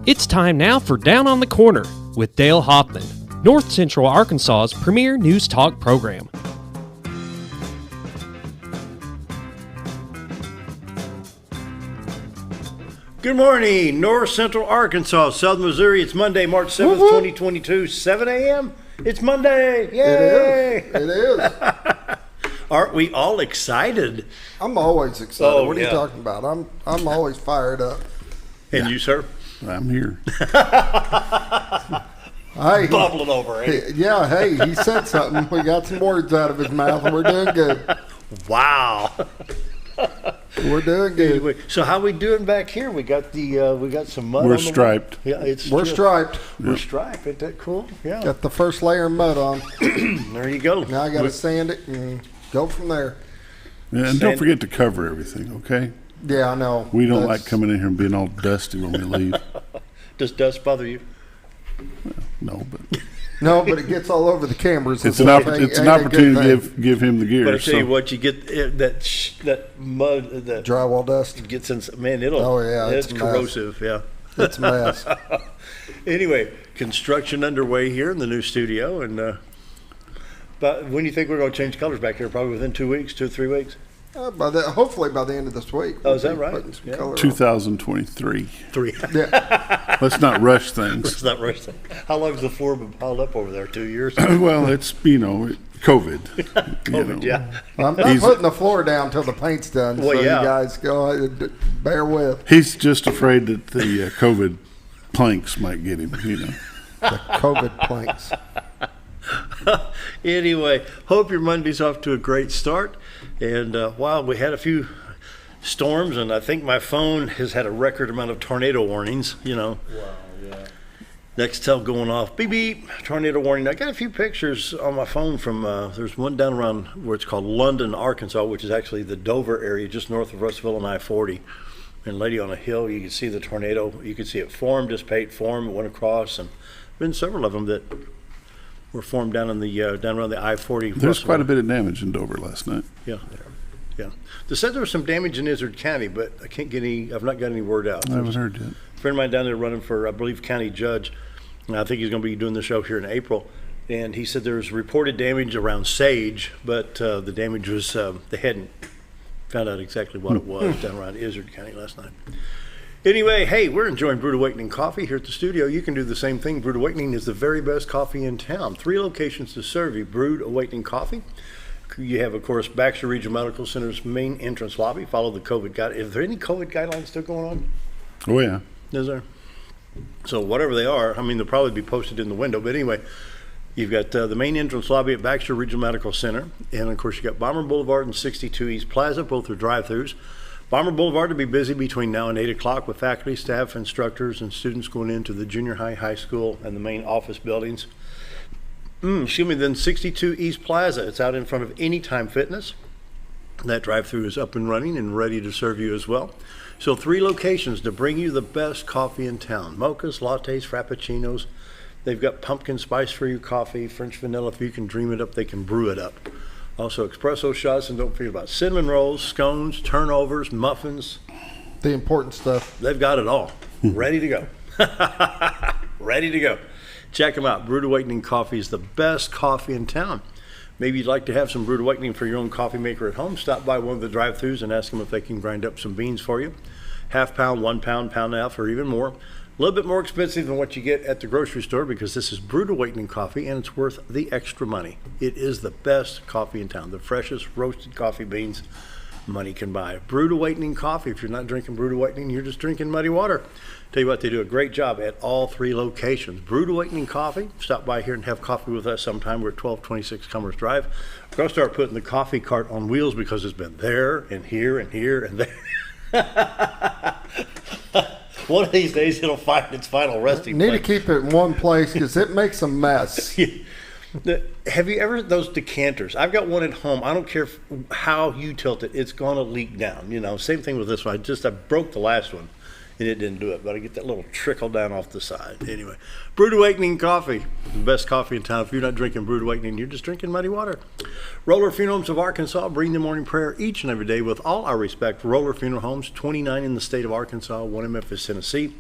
It's time now for Down on the Corner with Dale Hoffman, North Central Arkansas's premier news talk program. Good morning, North Central Arkansas, Southern Missouri. It's Monday, March 7th, 2022, 7 a.m. It's Monday. Yay! It is. Aren't we all excited? I'm always excited. Oh, what are yeah. you talking about? I'm always fired up. And you, sir? I'm here. Hey, Bubbling over, eh? yeah, hey, he said something. We got some words out of his mouth, and we're doing good. Wow. We're doing good. So how we doing back here? We got some mud. We're on the striped. Wall. Yeah, We're striped. We're striped. Ain't that cool? Yeah. Got the first layer of mud on. There you go. Now I got to sand it and go from there. Yeah, and don't forget to cover everything, okay? Yeah, I know. We don't like coming in here and being all dusty when we leave. Does dust bother you? No, but No, but it gets all over the cameras. it's an opportunity to give him the gear. But I tell you what, you get that mud, that Drywall dust. gets in. Man, it'll. Oh, yeah, it's it's a mess. corrosive. Yeah. It's a mess. Anyway, construction underway here in the new studio, and but when do you think we're going to change colors back here? Probably within 2 weeks, 2 or 3 weeks. Hopefully by the end of this week. Oh, is that we'll be right? putting some Yeah. color on. 2023. 3. Yeah. Let's not rush things. It's not right. How long has the floor been piled up over there? 2 years. Well, it's, COVID. COVID, yeah. I'm not putting the floor down till the paint's done. Well, so yeah. you guys go bear with. He's just afraid that the COVID planks might get him, The COVID planks. Anyway, hope your Monday's off to a great start. And wow, we had a few storms, and I think my phone has had a record amount of tornado warnings. Wow, yeah. Nextel going off, beep beep, tornado warning. I got a few pictures on my phone from, there's one down around where it's called London, Arkansas, which is actually the Dover area, just north of Russellville and I-40. And lady on a hill, you can see the tornado. You can see it form, dissipate, form, it went across, and been several of them that were formed down in the down around the I-40. There's quite a bit of damage in Dover last night. Yeah. They said there was some damage in Izard County, but I can't get any. I've not got any word out. I haven't heard yet. A friend of mine down there running for, I believe, county judge. And I think he's going to be doing the show here in April. And he said there was reported damage around Sage, but the damage was they hadn't found out exactly what it was down around Izard County last night. Anyway, hey, we're enjoying Brewed Awakening coffee here at the studio. You can do the same thing. Brewed Awakening is the very best coffee in town. 3 locations to serve you. Brewed Awakening coffee. You have, of course, Baxter Regional Medical Center's main entrance lobby. Follow the COVID guide. Is there any COVID guidelines still going on? Oh, yeah. Is there? So whatever they are, I mean, they'll probably be posted in the window. But anyway, you've got the main entrance lobby at Baxter Regional Medical Center. And, of course, you got Bomber Boulevard and 62 East Plaza. Both are drive-thrus. Bomber Boulevard to be busy between now and 8 o'clock with faculty, staff, instructors, and students going into the junior high, high school, and the main office buildings. Then 62 East Plaza. It's out in front of Anytime Fitness. That drive-thru is up and running and ready to serve you as well. So 3 locations to bring you the best coffee in town. Mochas, lattes, frappuccinos. They've got pumpkin spice for your coffee, French vanilla. If you can dream it up, they can brew it up. Also espresso shots, and don't forget about cinnamon rolls, scones, turnovers, muffins. The important stuff. They've got it all. Ready to go. Ready to go. Check them out. Brewed Awakening Coffee is the best coffee in town. Maybe you'd like to have some Brewed Awakening for your own coffee maker at home. Stop by one of the drive-thrus and ask them if they can grind up some beans for you. Half pound, 1 pound, pound and a half, or even more. A little bit more expensive than what you get at the grocery store because this is Brewed Awakening coffee and it's worth the extra money. It is the best coffee in town. The freshest roasted coffee beans money can buy. Brewed Awakening coffee. If you're not drinking Brewed Awakening, you're just drinking muddy water. Tell you what, they do a great job at all 3 locations. Brewed Awakening coffee. Stop by here and have coffee with us sometime. We're at 1226 Commerce Drive. We're going to start putting the coffee cart on wheels because it's been there and here and here and there. One of these days it'll find its final resting place. Need to keep it in one place because it makes a mess. Have you ever, those decanters? I've got one at home. I don't care how you tilt it. It's going to leak down. Same thing with this one. I broke the last one and it didn't do it, but I get that little trickle down off the side. Anyway, Brewed Awakening coffee, the best coffee in town. If you're not drinking Brewed Awakening, you're just drinking muddy water. Roller Funeral Homes of Arkansas bring the morning prayer each and every day with all our respect. Roller Funeral Homes, 29 in the state of Arkansas, 1 in Memphis, Tennessee.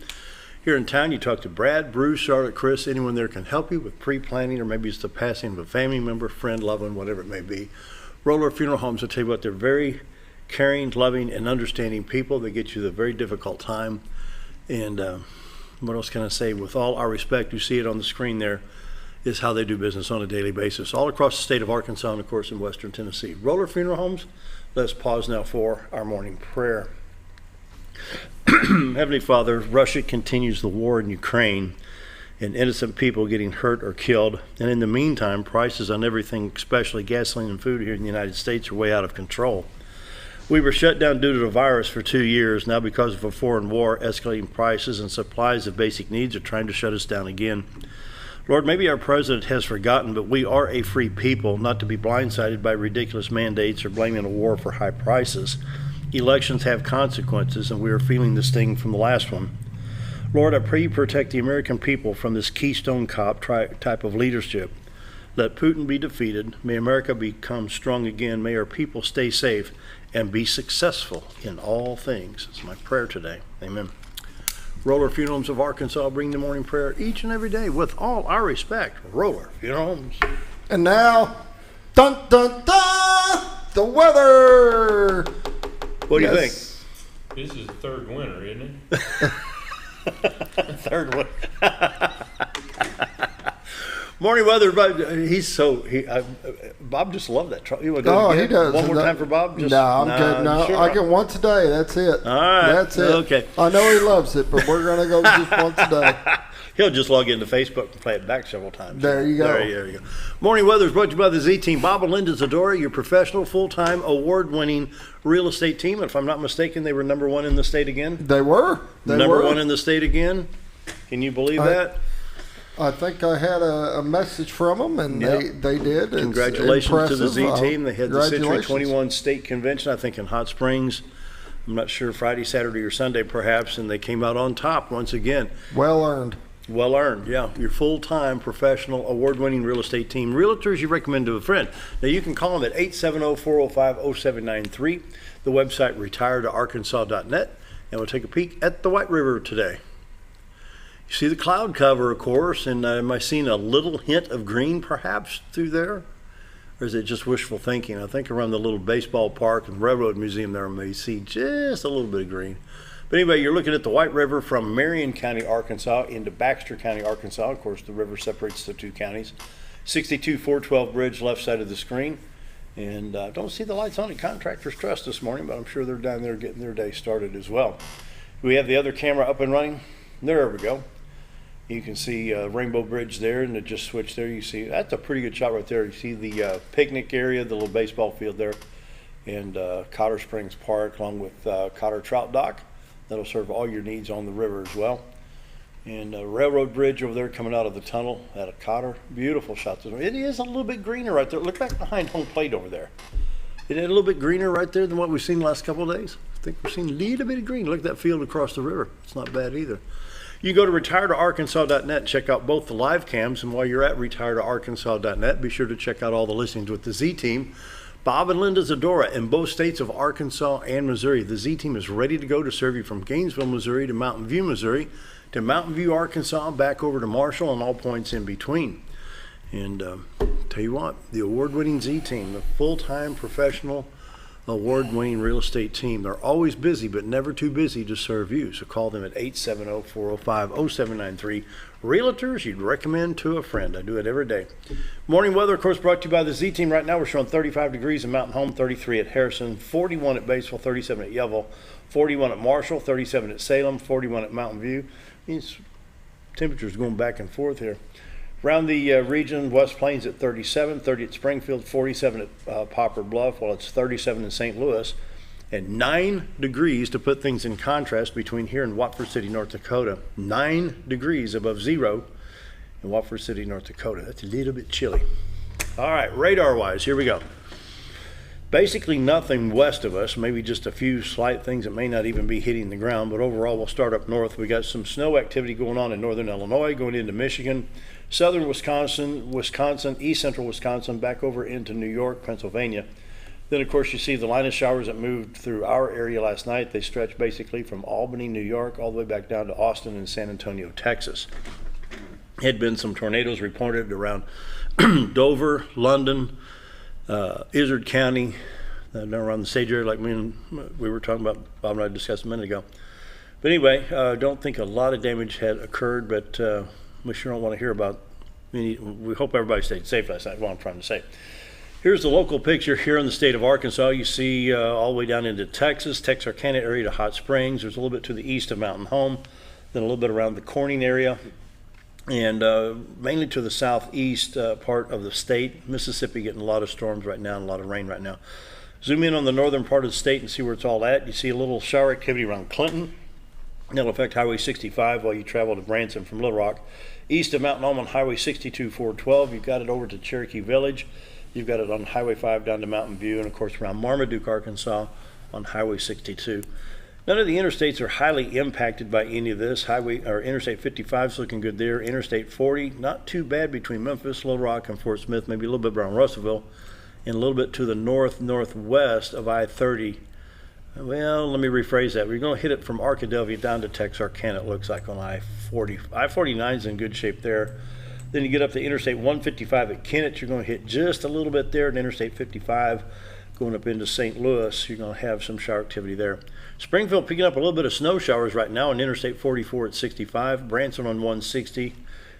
Here in town, you talk to Brad, Bruce, Charlotte, Chris, anyone there can help you with pre-planning, or maybe it's the passing of a family member, friend, loved one, whatever it may be. Roller Funeral Homes, I'll tell you what, they're very caring, loving, and understanding people. They get you the very difficult time. And what else can I say? With all our respect, you see it on the screen there, is how they do business on a daily basis, all across the state of Arkansas and, of course, in western Tennessee. Roller Funeral Homes, let's pause now for our morning prayer. Heavenly Father, Russia continues the war in Ukraine and innocent people getting hurt or killed. And in the meantime, prices on everything, especially gasoline and food here in the United States, are way out of control. We were shut down due to the virus for 2 years. Now, because of a foreign war, escalating prices and supplies of basic needs are trying to shut us down again. Lord, maybe our president has forgotten, but we are a free people, not to be blindsided by ridiculous mandates or blaming a war for high prices. Elections have consequences, and we are feeling the sting from the last one. Lord, I pray you protect the American people from this Keystone Cop type of leadership. Let Putin be defeated. May America become strong again. May our people stay safe and be successful in all things. It's my prayer today. Amen. Roller Funeral Homes of Arkansas bring the morning prayer each and every day with all our respect. Roller Funeral Homes. And now, dun dun dun, the weather. What do you think? This is the third winter, isn't it? Third one. Morning weather, Bob. Bob just loved that. You want to do it again? He does. One more time for Bob? No, I'm good. No, sure. I get once a day. That's it. All right. That's it. Okay. I know he loves it, but we're going to go just once a day. He'll just log into Facebook and play it back several times. There you go. There you go. Morning weather is brought to you by the Z Team. Bob and Linda Zadora, your professional, full-time, award-winning real estate team. And if I'm not mistaken, they were number one in the state again. They were. Number one in the state again. Can you believe that? I think I had a message from them, and Yep. they did. It's Congratulations to the Z impressive. Team. They had the Century 21 State Convention, I think, in Hot Springs. I'm not sure, Friday, Saturday, or Sunday, perhaps, and they came out on top once again. Well earned. Well earned, yeah. Your full-time, professional, award-winning real estate team. Realtors you recommend to a friend. Now, you can call them at 870-405-0793. The website, retiredarkansas.net. And we'll take a peek at the White River today. You see the cloud cover, of course, and am I seeing a little hint of green, perhaps, through there? Or is it just wishful thinking? I think around the little baseball park and railroad museum there, I may see just a little bit of green. But anyway, you're looking at the White River from Marion County, Arkansas into Baxter County, Arkansas. Of course, the river separates the two counties. 62-412 bridge, left side of the screen. And don't see the lights on at Contractors Trust this morning, but I'm sure they're down there getting their day started as well. We have the other camera up and running. There we go. You can see Rainbow Bridge there, and it just switched there. You see, that's a pretty good shot right there. You see the picnic area, the little baseball field there, and Cotter Springs Park, along with Cotter Trout Dock. That'll serve all your needs on the river as well. And Railroad Bridge over there coming out of the tunnel out of Cotter. Beautiful shot. It is a little bit greener right there. Look back behind home plate over there. It is a little bit greener right there than what we've seen the last couple of days. I think we've seen a little bit of green. Look at that field across the river. It's not bad either. You go to retiredarkansas.net and check out both the live cams. And while you're at retiredarkansas.net, be sure to check out all the listings with the Z Team. Bob and Linda Zadora in both states of Arkansas and Missouri. The Z Team is ready to go to serve you from Gainesville, Missouri to Mountain View, Missouri, to Mountain View, Arkansas, back over to Marshall, and all points in between. And tell you what, the award-winning Z Team, the full-time professional award-winning real estate team. They're always busy, but never too busy to serve you. So call them at 870-405-0793. Realtors you'd recommend to a friend. I do it every day. Morning weather, of course, brought to you by the Z Team. Right now we're showing 35 degrees in Mountain Home, 33 at Harrison, 41 at Batesville, 37 at Yellville, 41 at Marshall, 37 at Salem, 41 at Mountain View. These temperatures going back and forth here. Around the region, West Plains at 37, 30 at Springfield, 47 at Poplar Bluff, while it's 37 in St. Louis, and 9 degrees to put things in contrast between here and Watford City, North Dakota. 9 degrees above zero in Watford City, North Dakota. That's a little bit chilly. All right, radar-wise, here we go. Basically nothing west of us, maybe just a few slight things that may not even be hitting the ground, but overall we'll start up north. We got some snow activity going on in northern Illinois, going into Michigan, southern Wisconsin, east central Wisconsin, back over into New York, Pennsylvania. Then, of course, you see the line of showers that moved through our area last night. They stretch basically from Albany, New York, all the way back down to Austin and San Antonio, Texas. Had been some tornadoes reported around Dover, London, Izard County, around the stage area like we were talking about, Bob and I discussed a minute ago. But anyway, don't think a lot of damage had occurred, but we sure don't want to hear about. We hope everybody stayed safe last night, what I'm trying to say. Here's the local picture here in the state of Arkansas. You see all the way down into Texas, Texarkana area to Hot Springs. There's a little bit to the east of Mountain Home, then a little bit around the Corning area, and mainly to the southeast part of the state. Mississippi getting a lot of storms right now and a lot of rain right now. Zoom in on the northern part of the state and see where it's all at. You see a little shower activity around Clinton. That'll affect Highway 65 while you travel to Branson from Little Rock. East of Mountain Home on Highway 62 412, you've got it over to Cherokee Village. You've got it on Highway 5 down to Mountain View, and of course around Marmaduke, Arkansas on Highway 62. None of the interstates are highly impacted by any of this. Interstate 55 is looking good there. Interstate 40, not too bad between Memphis, Little Rock, and Fort Smith, maybe a little bit around Russellville, and a little bit to the northwest of I-30. Well, let me rephrase that. We're going to hit it from Arkadelphia down to Texarkana, it looks like, on I-40. I-49 is in good shape there. Then you get up to Interstate 155 at Kennett. You're going to hit just a little bit there. And Interstate 55 going up into St. Louis, you're going to have some shower activity there. Springfield picking up a little bit of snow showers right now on Interstate 44 at 65. Branson on 160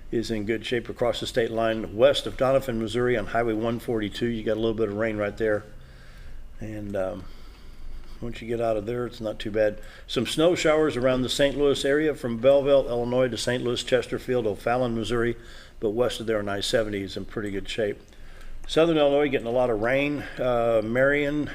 is in good shape across the state line. West of Doniphan, Missouri on Highway 142, you got a little bit of rain right there. And once you get out of there, it's not too bad. Some snow showers around the St. Louis area from Belleville, Illinois to St. Louis, Chesterfield, O'Fallon, Missouri. But west of there on I-70 is in pretty good shape. Southern Illinois getting a lot of rain. Marion,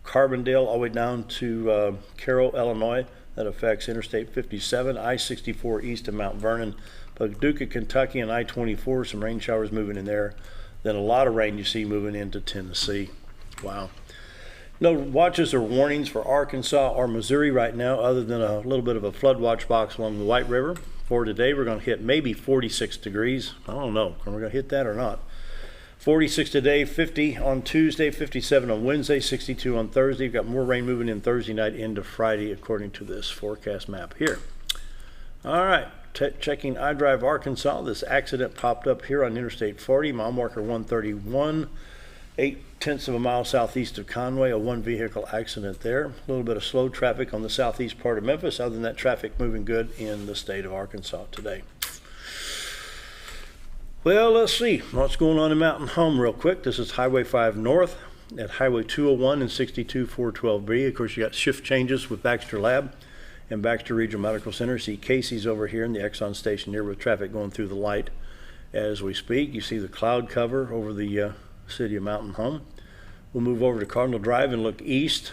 Carbondale, all the way down to Carroll, Illinois. That affects Interstate 57, I-64 east of Mount Vernon. Paducah, Kentucky, and I-24, some rain showers moving in there. Then a lot of rain you see moving into Tennessee. Wow. No watches or warnings for Arkansas or Missouri right now, other than a little bit of a flood watch box along the White River. For today, we're going to hit maybe 46 degrees. I don't know. Are we going to hit that or not? 46 today, 50 on Tuesday, 57 on Wednesday, 62 on Thursday. We've got more rain moving in Thursday night into Friday, according to this forecast map here. All right, checking iDrive Arkansas. This accident popped up here on Interstate 40, mile marker 131. 0.8 of a mile southeast of Conway, a one-vehicle accident there. A little bit of slow traffic on the southeast part of Memphis. Other than that, traffic moving good in the state of Arkansas today. Well, let's see what's going on in Mountain Home real quick. This is Highway 5 North at Highway 201 and 62 412B. Of course, you got shift changes with Baxter Lab and Baxter Regional Medical Center. See Casey's over here in the Exxon station here with traffic going through the light as we speak. You see the cloud cover over the city of Mountain Home. We'll move over to Cardinal Drive and look east.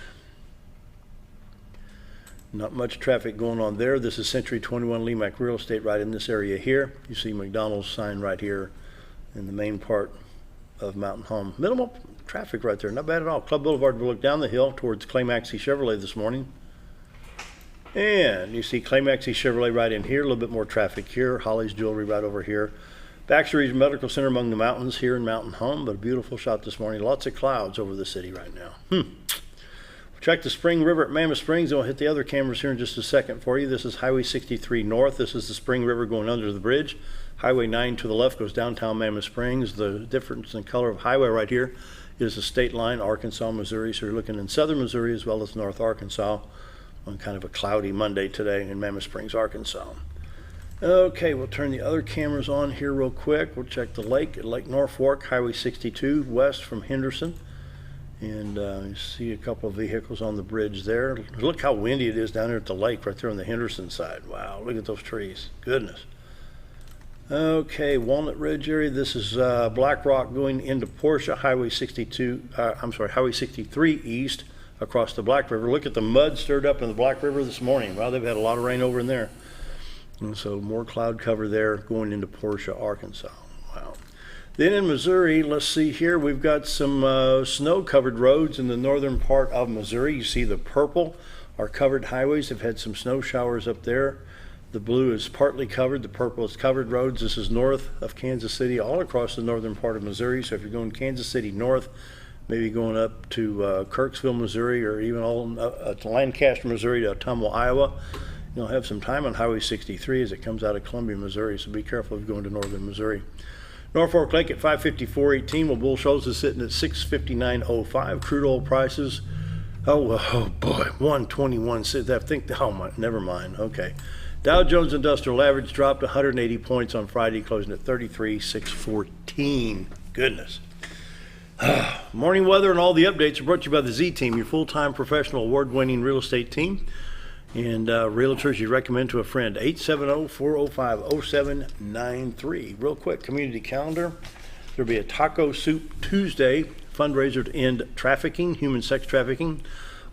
Not much traffic going on there. This is Century 21 Lemac Real Estate right in this area here. You see McDonald's sign right here in the main part of Mountain Home. Minimal traffic right there, not bad at all. Club Boulevard, we'll look down the hill towards Clay Maxey Chevrolet this morning. And you see Clay Maxey Chevrolet right in here, a little bit more traffic here. Holly's Jewelry right over here. Baxter Regional Medical Center among the mountains here in Mountain Home, but a beautiful shot this morning. Lots of clouds over the city right now. Check the Spring River at Mammoth Springs, and we'll hit the other cameras here in just a second for you. This is Highway 63 North. This is the Spring River going under the bridge. Highway 9 to the left goes downtown Mammoth Springs. The difference in color of highway right here is the state line, Arkansas, Missouri. So you're looking in southern Missouri as well as North Arkansas on kind of a cloudy Monday today in Mammoth Springs, Arkansas. Okay, we'll turn the other cameras on here real quick. We'll check the lake at Lake Norfolk, Highway 62 west from Henderson. And you see a couple of vehicles on the bridge there. Look how windy it is down there at the lake right there on the Henderson side. Wow, look at those trees. Goodness. Okay, Walnut Ridge area. This is Black Rock going into Portia, Highway 63 east across the Black River. Look at the mud stirred up in the Black River this morning. Wow, they've had a lot of rain over in there. And so more cloud cover there going into Portia, Arkansas. Wow. Then in Missouri, let's see here, we've got some snow-covered roads in the northern part of Missouri. You see the purple are covered highways. They've had some snow showers up there. The blue is partly covered. The purple is covered roads. This is north of Kansas City, all across the northern part of Missouri. So if you're going Kansas City north, maybe going up to Kirksville, Missouri, or even all to Lancaster, Missouri, to Ottumwa, Iowa. You'll have some time on Highway 63 as it comes out of Columbia, Missouri, so be careful if you're going to northern Missouri. Norfolk Lake at 554.18. Well, Bull Shoals is sitting at 659.05. Crude oil prices, oh boy, 121. I think, never mind. Okay. Dow Jones Industrial Average dropped 180 points on Friday, closing at 33,614. Goodness. Morning weather and all the updates are brought to you by the Z Team, your full-time professional award-winning real estate team. And realtors you recommend to a friend. 870-405-0793. Real quick, community calendar. There'll be a Taco Soup Tuesday fundraiser to end trafficking, human sex trafficking.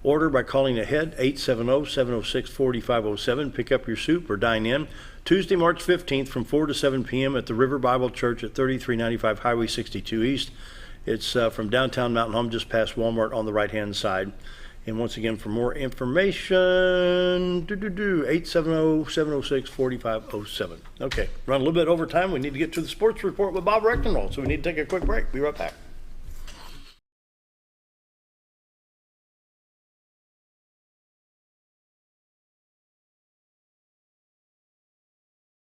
Order by calling ahead, 870-706-4507. Pick up your soup or dine in. Tuesday, March 15th from 4 to 7 p.m. at the River Bible Church at 3395 Highway 62 East. It's from downtown Mountain Home, just past Walmart on the right-hand side. And once again, for more information, 870-706-4507. Okay, run a little bit over time. We need to get to the sports report with Bob Recktenwald, so we need to take a quick break. Be right back.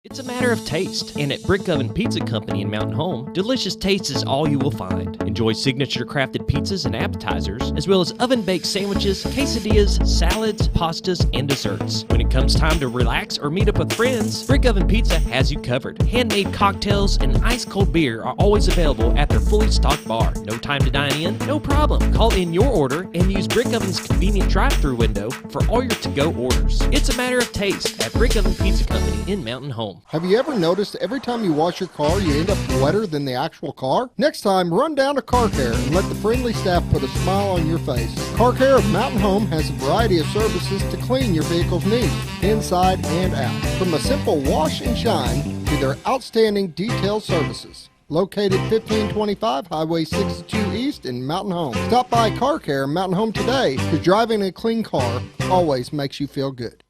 It's a matter of taste, and at Brick Oven Pizza Company in Mountain Home, delicious taste is all you will find. Enjoy signature crafted pizzas and appetizers, as well as oven-baked sandwiches, quesadillas, salads, pastas, and desserts. When it comes time to relax or meet up with friends, Brick Oven Pizza has you covered. Handmade cocktails and ice-cold beer are always available at their fully stocked bar. No time to dine in? No problem. Call in your order and use Brick Oven's convenient drive-thru window for all your to-go orders. It's a matter of taste at Brick Oven Pizza Company in Mountain Home. Have you ever noticed every time you wash your car, you end up wetter than the actual car? Next time, run down to Car Care and let the friendly staff put a smile on your face. Car Care of Mountain Home has a variety of services to clean your vehicle's needs, inside and out. From a simple wash and shine to their outstanding detailed services. Located 1525 Highway 62 East in Mountain Home. Stop by Car Care Mountain Home today, because driving a clean car always makes you feel good.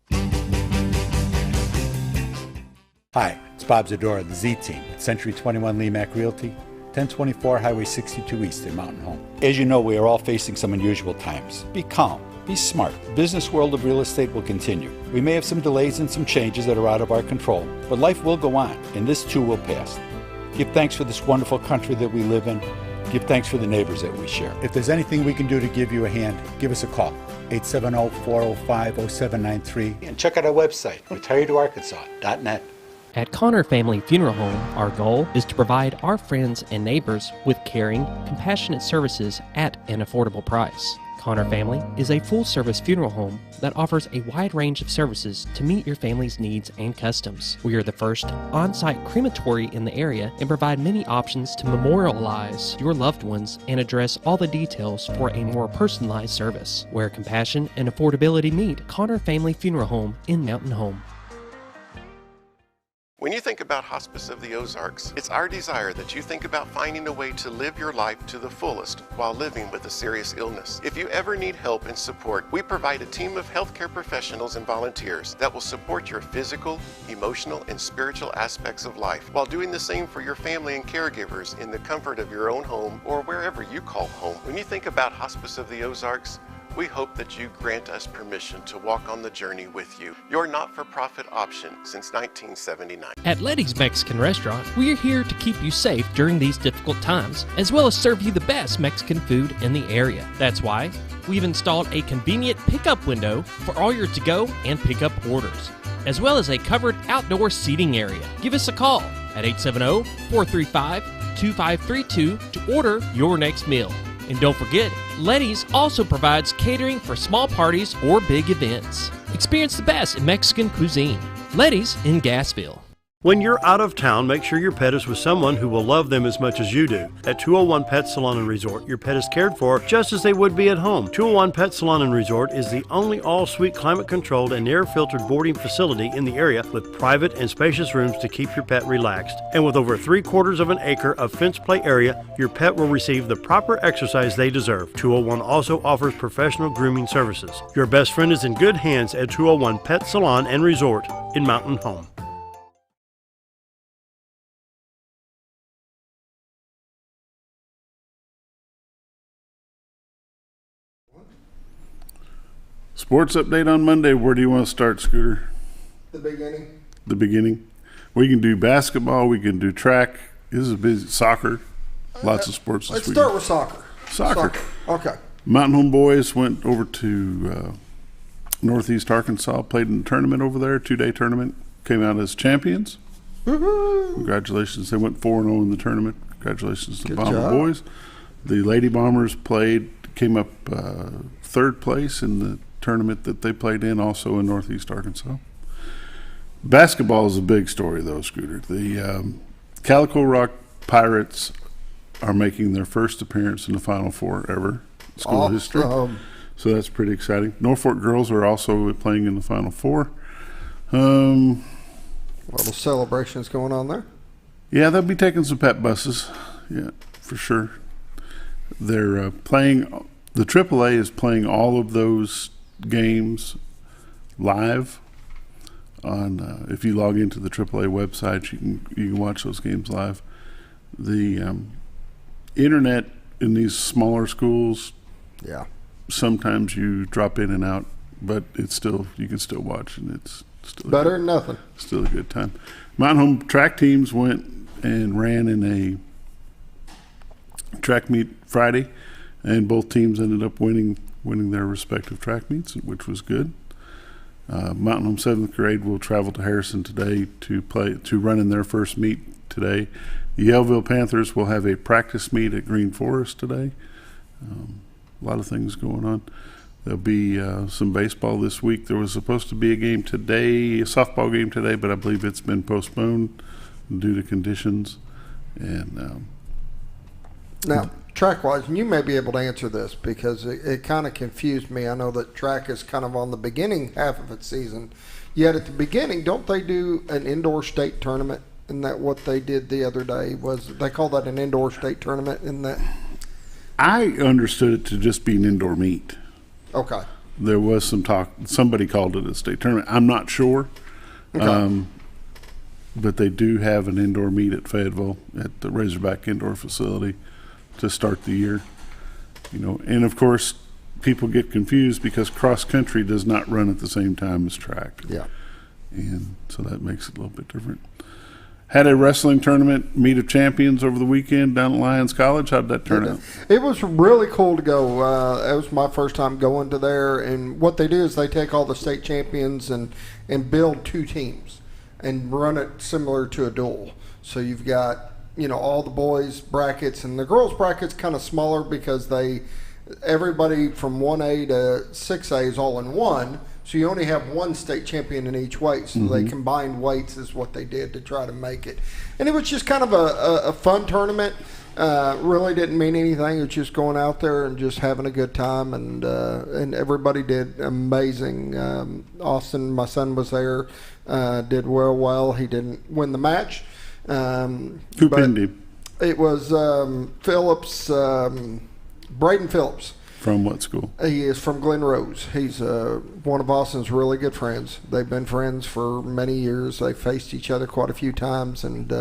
Hi, it's Bob Zadora of the Z Team at Century 21 Lemac Realty, 1024 Highway 62 East in Mountain Home. As you know, we are all facing some unusual times. Be calm, be smart. The business world of real estate will continue. We may have some delays and some changes that are out of our control, but life will go on, and this too will pass. Give thanks for this wonderful country that we live in. Give thanks for the neighbors that we share. If there's anything we can do to give you a hand, give us a call. 870-405-0793. And check out our website, retiredtoarkansas.net. At Connor Family Funeral Home, our goal is to provide our friends and neighbors with caring, compassionate services at an affordable price. Connor Family is a full-service funeral home that offers a wide range of services to meet your family's needs and customs. We are the first on-site crematory in the area and provide many options to memorialize your loved ones and address all the details for a more personalized service. Where compassion and affordability meet, Connor Family Funeral Home in Mountain Home. When you think about Hospice of the Ozarks, it's our desire that you think about finding a way to live your life to the fullest while living with a serious illness. If you ever need help and support, we provide a team of healthcare professionals and volunteers that will support your physical, emotional, and spiritual aspects of life while doing the same for your family and caregivers in the comfort of your own home or wherever you call home. When you think about Hospice of the Ozarks, we hope that you grant us permission to walk on the journey with you. Your not-for-profit option since 1979. At Letty's Mexican Restaurant, we are here to keep you safe during these difficult times, as well as serve you the best Mexican food in the area. That's why we've installed a convenient pickup window for all your to-go and pickup orders, as well as a covered outdoor seating area. Give us a call at 870-435-2532 to order your next meal. And don't forget, Letty's also provides catering for small parties or big events. Experience the best in Mexican cuisine. Letty's in Gassville. When you're out of town, make sure your pet is with someone who will love them as much as you do. At 201 Pet Salon and Resort, your pet is cared for just as they would be at home. 201 Pet Salon and Resort is the only all-suite climate-controlled and air-filtered boarding facility in the area with private and spacious rooms to keep your pet relaxed. And with over 3/4 of an acre of fenced play area, your pet will receive the proper exercise they deserve. 201 also offers professional grooming services. Your best friend is in good hands at 201 Pet Salon and Resort in Mountain Home. Sports update on Monday. Where do you want to start, Scooter? The beginning. The beginning. We can do basketball. We can do track. This is busy. Soccer. Lots of sports this Let's week. start with soccer. Soccer. Okay. Mountain Home boys went over to Northeast Arkansas, played in a tournament over there, 2-day tournament. Came out as champions. Woo-hoo. Congratulations. They went 4-0 in the tournament. Congratulations to the Good Bomber job. boys. The Lady Bombers came up third place in the tournament that they played in, also in Northeast Arkansas. Basketball is a big story, though, Scooter. The Calico Rock Pirates are making their first appearance in the Final Four ever in school history. So that's pretty exciting. Norfolk girls are also playing in the Final Four. Little celebrations going on there. Yeah, they'll be taking some pep buses. Yeah, for sure. They're playing. The AAA is playing all of those games live. On if you log into the AAA website, you can watch those games live. The internet in these smaller schools, Yeah. sometimes you drop in and out, but it's still you can still watch, and it's still Better than nothing. Still a good time. Mountain Home track teams went and ran in a track meet Friday, and both teams ended up winning their respective track meets, which was good. Mountain Home 7th grade will travel to Harrison today to run in their first meet today. The Yellville Panthers will have a practice meet at Green Forest today. A lot of things going on. There'll be some baseball this week. There was supposed to be a game today, a softball game today, but I believe it's been postponed due to conditions. And Now, track-wise, and you may be able to answer this because it kind of confused me. I know that track is kind of on the beginning half of its season. Yet at the beginning, don't they do an indoor state tournament? Isn't that what they did the other day? They call that an indoor state tournament? Isn't that? I understood it to just be an indoor meet. Okay. There was some talk. Somebody called it a state tournament. I'm not sure. Okay. But they do have an indoor meet at Fayetteville at the Razorback Indoor Facility to start the year. And of course, people get confused because cross country does not run at the same time as track. Yeah. And so that makes it a little bit different. Had a wrestling tournament, Meet of Champions, over the weekend down at Lyons College. How did that turn out? It was really cool to go. It was my first time going to there. And what they do is they take all the state champions and build two teams and run it similar to a duel. So you've got, all the boys' brackets, and the girls' brackets kind of smaller because everybody from 1A to 6A is all in one. So you only have one state champion in each weight. So they combined weights is what they did to try to make it. And it was just kind of a fun tournament. Really didn't mean anything. It was just going out there and just having a good time. And everybody did amazing. Austin, my son, was there, did well. He didn't win the match. Who pinned him? It was Phillips, Braden Phillips. From what school? He is from Glen Rose. He's one of Austin's really good friends. They've been friends for many years. They faced each other quite a few times, and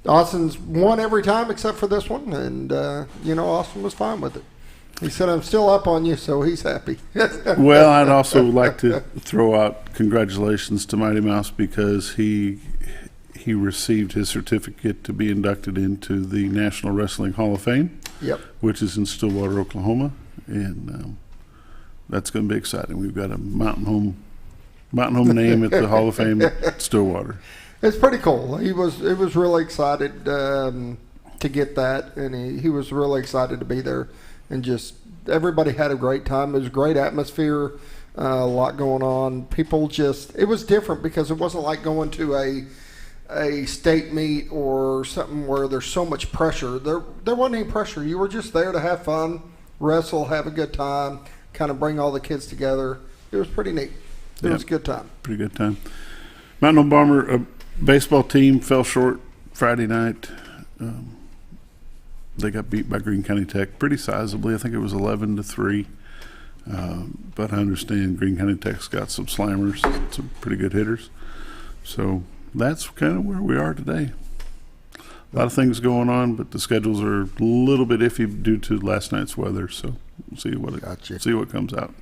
Austin's won every time except for this one. And Austin was fine with it. He said, "I'm still up on you," so he's happy. Well, I'd also like to throw out congratulations to Mighty Mouse because he received his certificate to be inducted into the National Wrestling Hall of Fame. Yep. Which is in Stillwater, Oklahoma. And that's going to be exciting. We've got a Mountain Home name at the Hall of Fame at Stillwater. It's pretty cool. He was really excited to get that, and he was really excited to be there. And just everybody had a great time. It was a great atmosphere, a lot going on. It was different because it wasn't like going to a state meet or something where there's so much pressure. There wasn't any pressure. You were just there to have fun, wrestle, have a good time, kind of bring all the kids together. It was pretty neat. It was a good time. Pretty good time. Mountain Home Bomber baseball team fell short Friday night. They got beat by Greene County Tech pretty sizably. I think it was 11-3. But I understand Greene County Tech's got some slammers, some pretty good hitters. So that's kind of where we are today. A lot of things going on, but the schedules are a little bit iffy due to last night's weather. So we'll see what comes out.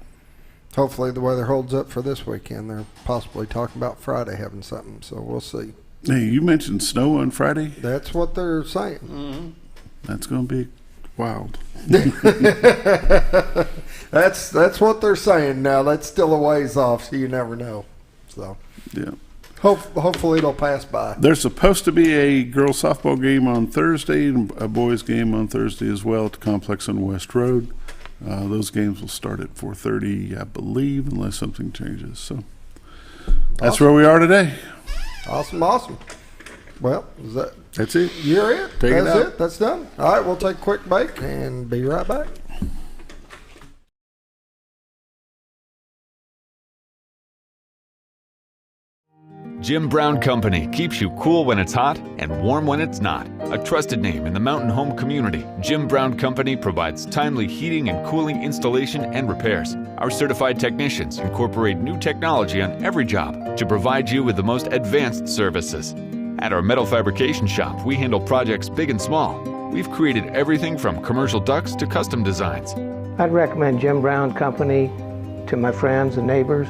Hopefully the weather holds up for this weekend. They're possibly talking about Friday having something, so we'll see. Hey, you mentioned snow on Friday. That's what they're saying. Mm-hmm. That's going to be wild. That's what they're saying. Now that's still a ways off, so you never know. So Yeah. hopefully it'll pass by. There's supposed to be a girls softball game on Thursday and a boys game on Thursday as well at the complex on West Road. Those games will start at 4:30, I believe, unless something changes. So that's Awesome. where we are today. Awesome. Well, That's it. you're it. Take it That's out. it. That's done. All right, we'll take a quick break and be right back. Jim Brown Company keeps you cool when it's hot and warm when it's not. A trusted name in the mountain home community, Jim Brown Company provides timely heating and cooling installation and repairs. Our certified technicians incorporate new technology on every job to provide you with the most advanced services. At our metal fabrication shop, we handle projects big and small. We've created everything from commercial ducts to custom designs. I'd recommend Jim Brown Company to my friends and neighbors.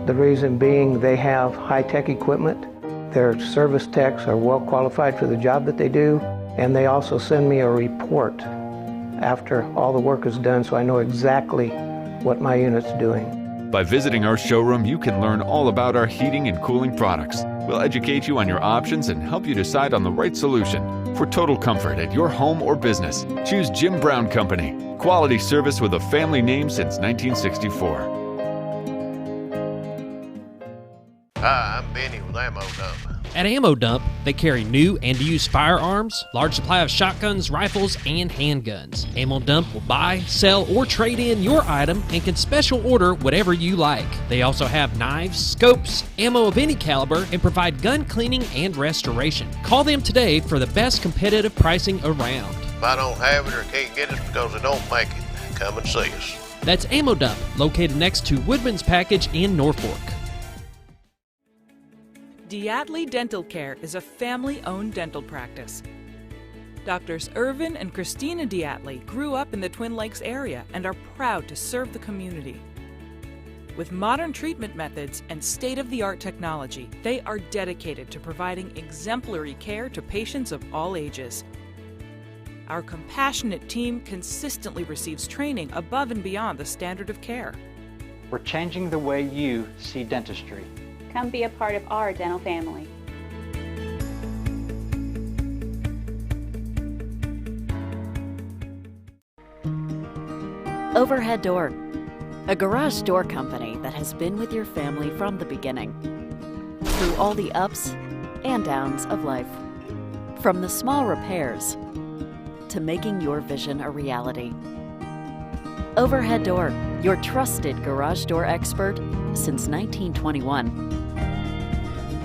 The reason being they have high-tech equipment. Their service techs are well qualified for the job that they do, and they also send me a report after all the work is done so I know exactly what my unit's doing. By visiting our showroom, you can learn all about our heating and cooling products. We'll educate you on your options and help you decide on the right solution. For total comfort at your home or business, choose Jim Brown Company. Quality service with a family name since 1964. Hi, I'm Benny with Ammo Dump. At Ammo Dump, they carry new and used firearms, large supply of shotguns, rifles, and handguns. Ammo Dump will buy, sell, or trade in your item and can special order whatever you like. They also have knives, scopes, ammo of any caliber, and provide gun cleaning and restoration. Call them today for the best competitive pricing around. If I don't have it or can't get it because they don't make it, come and see us. That's Ammo Dump, located next to Woodman's Package in Norfolk. Diatley Dental Care is a family-owned dental practice. Doctors Irvin and Christina Diatley grew up in the Twin Lakes area and are proud to serve the community. With modern treatment methods and state-of-the-art technology, they are dedicated to providing exemplary care to patients of all ages. Our compassionate team consistently receives training above and beyond the standard of care. We're changing the way you see dentistry. Come be a part of our dental family. Overhead Door, a garage door company that has been with your family from the beginning, through all the ups and downs of life. From the small repairs to making your vision a reality. Overhead Door, your trusted garage door expert since 1921.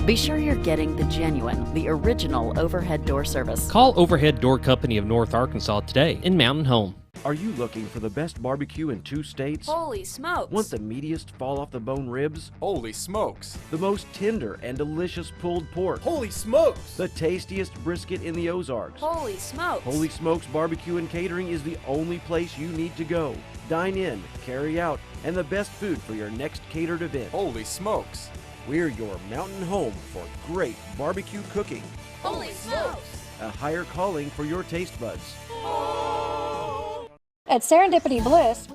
Be sure you're getting the genuine, the original overhead door service. Call Overhead Door Company of North Arkansas today in Mountain Home. Are you looking for the best barbecue in 2 states? Holy smokes! Want the meatiest fall-off-the-bone ribs? Holy smokes! The most tender and delicious pulled pork? Holy smokes! The tastiest brisket in the Ozarks? Holy smokes! Holy Smokes Barbecue and Catering is the only place you need to go. Dine in, carry out, and the best food for your next catered event. Holy smokes! We're your mountain home for great barbecue cooking. Holy smokes! A higher calling for your taste buds. At Serendipity Bliss,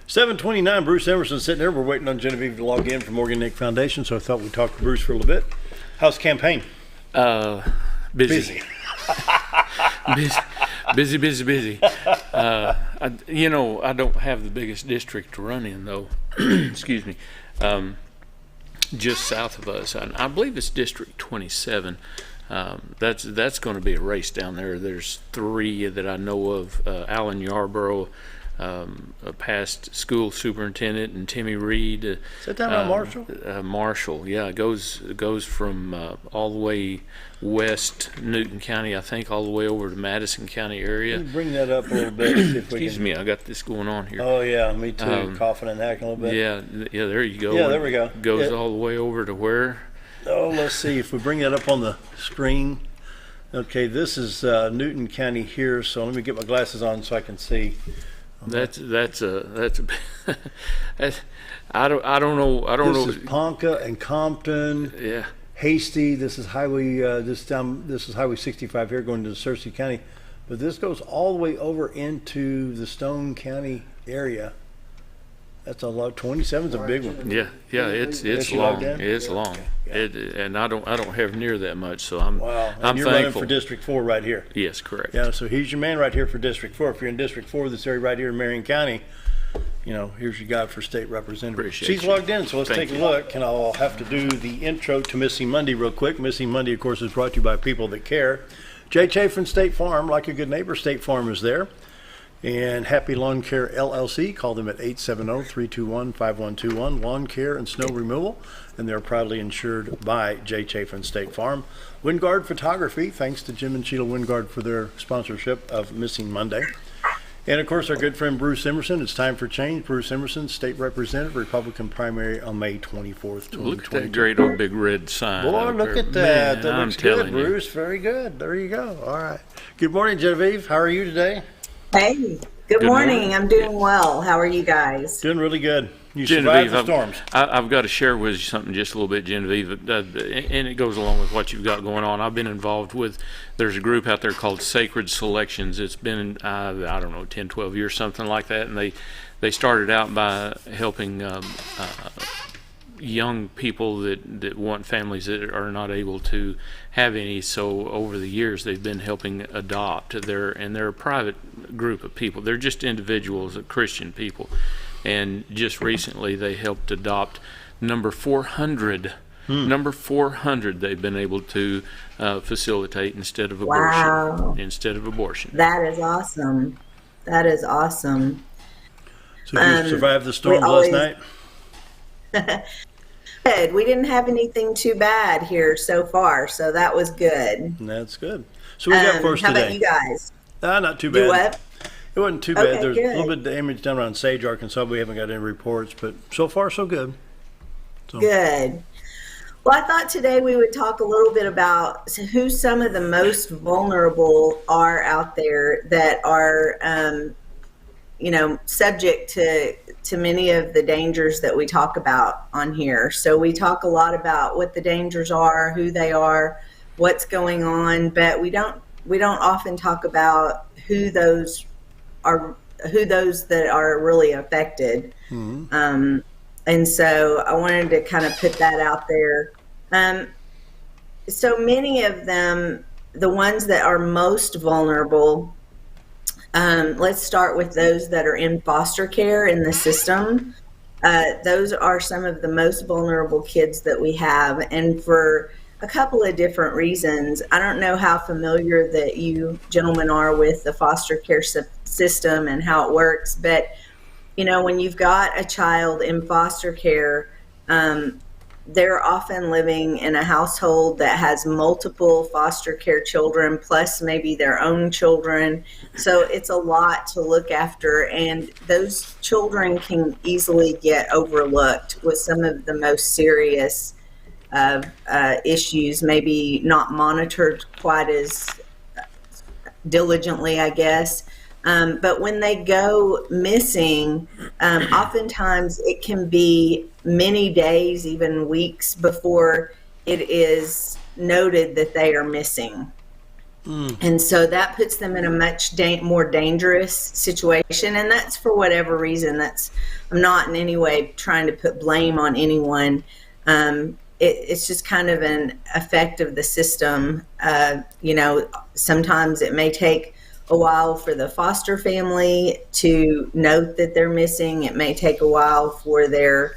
$7:29, Bruce Emmerson sitting there. We're waiting on Genevie to log in from Morgan Nick Foundation, so I thought we'd talk to Bruce for a little bit. How's the campaign? Busy. busy. I don't have the biggest district to run in, though. Excuse me. Just south of us, I believe it's District 27. That's going to be a race down there. There's 3 that I know of. Alan Yarborough, a past school superintendent, and Timmy Reed. Is that down on Marshall? Marshall, yeah. It goes from all the way west Newton County, I think, all the way over to Madison County area. Can you bring that up a little bit? See if Excuse me, I got this going on here. Oh yeah, me too. Coughing and hacking a little bit. Yeah, there you go. Yeah, there we go. Goes all the way over to where? Oh, let's see if we bring that up on the screen. Okay, this is Newton County here, so let me get my glasses on so I can see. That's I don't know. This is Ponca and Compton. Yeah. Hasty. This is highway. This is Highway 65 here, going to Searcy County, but this goes all the way over into the Stone County area. That's a lot. 27 is a big one. Yeah, it's long. It's long. And I don't have near that much, so I'm I'm thankful. Running for District 4 right here. Yes, correct. Yeah, so he's your man right here for District 4. If you're in District 4, this area right here in Marion County, here's your guy for state representative. Appreciate She's you. logged in, so let's Thank take a you. look. And I'll have to do the intro to Missing Monday real quick. Missing Monday, of course, is brought to you by people that care. Jay Chafin State Farm, like a good neighbor, State Farm is there. And Happy Lawn Care LLC, call them at 870-321-5121, lawn care and snow removal, and they're proudly insured by Jay Chafin State Farm. Wingard Photography, thanks to Jim and Sheila Wingard for their sponsorship of Missing Monday. And of course, our good friend Bruce Emmerson. It's time for change. Bruce Emmerson, State Representative, Republican primary on May 24th, 2022. Look at that great old big red sign. Boy, up look there. at that. Man, That I'm looks good, telling you. Bruce. Very good. There you go. All right. Good morning, Genevieve. How are you today? Hey, good morning. I'm doing well. How are you guys? Doing really good. You Genevieve, survived the storms. I've got to share with you something just a little bit, Genevieve, and it goes along with what you've got going on. I've been involved with, there's a group out there called Sacred Selections. It's been, I don't know, 10, 12 years, something like that, and they started out by helping young people that want families that are not able to have any. So over the years they've been helping adopt. They're a private group of people. They're just individuals, Christian people. And just recently they helped adopt number 400. Number 400 they've been able to facilitate instead of abortion. Wow. Instead of abortion. That is awesome. That is awesome. So you survived the storms last night? Good. We didn't have anything too bad here so far, so that was good. That's good. So we got first how today. about you guys? Not too bad. You what? It wasn't too bad. Okay, There's good. a little bit of damage down around Sage, Arkansas. We haven't got any reports, but so far so good. So. Good. Well, I thought today we would talk a little bit about who some of the most vulnerable are out there that are, subject to many of the dangers that we talk about on here. So we talk a lot about what the dangers are, who they are, what's going on, but we don't often talk about who those that are really affected. Mm-hmm. And so I wanted to kind of put that out there. So many of them, the ones that are most vulnerable, let's start with those that are in foster care in the system. Those are some of the most vulnerable kids that we have, and for a couple of different reasons. I don't know how familiar that you gentlemen are with the foster care system and how it works, but when you've got a child in foster care, they're often living in a household that has multiple foster care children, plus maybe their own children. So it's a lot to look after, and those children can easily get overlooked with some of the most serious issues, maybe not monitored quite as diligently, I guess. But when they go missing, oftentimes it can be many days, even weeks before it is noted that they are missing. And so that puts them in a much more dangerous situation. And that's for whatever reason. I'm not in any way trying to put blame on anyone. It's just kind of an effect of the system. Sometimes it may take a while for the foster family to note that they're missing. It may take a while for their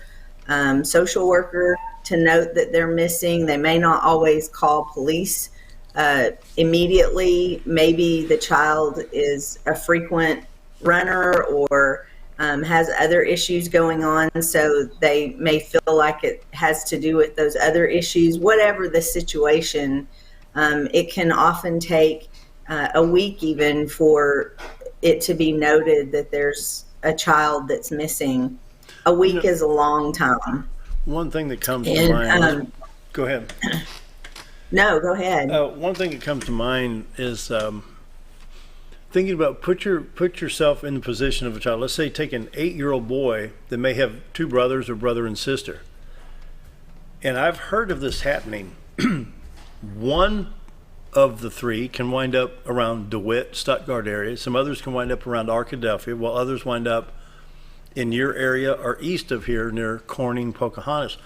social worker to note that they're missing. They may not always call police immediately. Maybe the child is a frequent runner or has other issues going on, so they may feel like it has to do with those other issues. Whatever the situation, it can often take a week even for it to be noted that there's a child that's missing. A week is a long time. One thing that comes to mind, Go ahead. No, go ahead. One thing that comes to mind is thinking about put yourself in the position of a child. Let's say take an 8-year-old boy that may have 2 brothers or brother and sister. And I've heard of this happening. One of the 3 can wind up around DeWitt, Stuttgart area. Some others can wind up around Arkadelphia, while others wind up in your area or east of here near Corning, Pocahontas.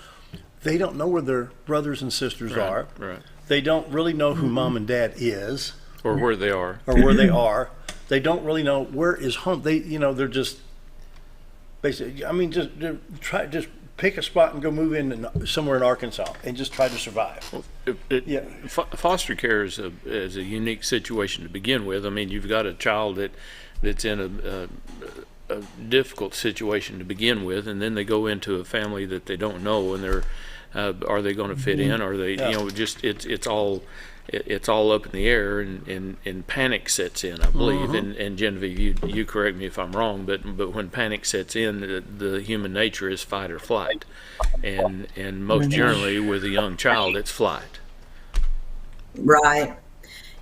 They don't know where their brothers and sisters are. Right. They don't really know who mom and dad is. Or where they are. They don't really know where is home. They're just basically, just pick a spot and go move in somewhere in Arkansas and just try to survive. Foster care is a unique situation to begin with. I mean, you've got a child that's in a difficult situation to begin with, and then they go into a family that they don't know, and they're are they going to fit in? Are they, it's all up in the air, and panic sets in, I believe. And Genevieve, you correct me if I'm wrong, but when panic sets in, the human nature is fight or flight, and most generally with a young child, it's flight. Right.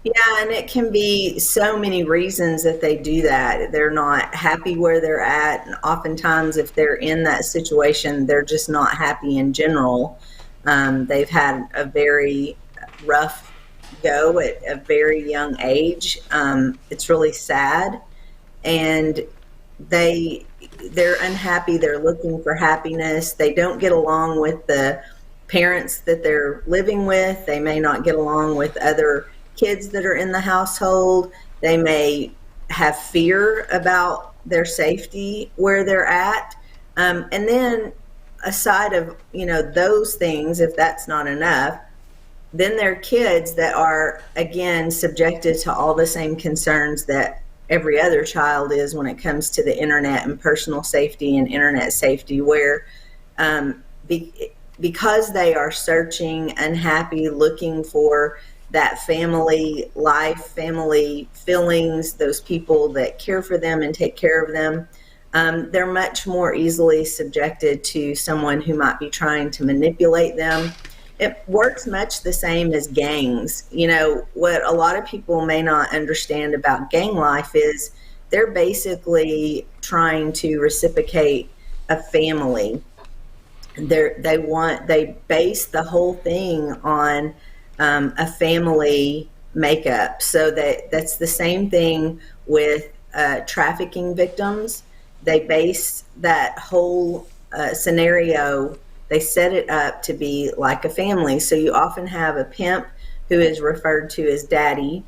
Yeah, and it can be so many reasons that they do that. They're not happy where they're at, and oftentimes if they're in that situation, they're just not happy in general. They've had a very rough go at a very young age. It's really sad, and they're unhappy. They're looking for happiness. They don't get along with the parents that they're living with. They may not get along with other kids that are in the household. They may have fear about their safety where they're at. And then aside of, those things, if that's not enough, then there are kids that are, again, subjected to all the same concerns that every other child is when it comes to the internet and personal safety and internet safety, where because they are searching, unhappy, looking for that family life, family feelings, those people that care for them and take care of them, they're much more easily subjected to someone who might be trying to manipulate them. It works much the same as gangs. What a lot of people may not understand about gang life is they're basically trying to reciprocate a family. They base the whole thing on a family makeup. So that's the same thing with trafficking victims. They base that whole scenario, they set it up to be like a family. So you often have a pimp who is referred to as daddy.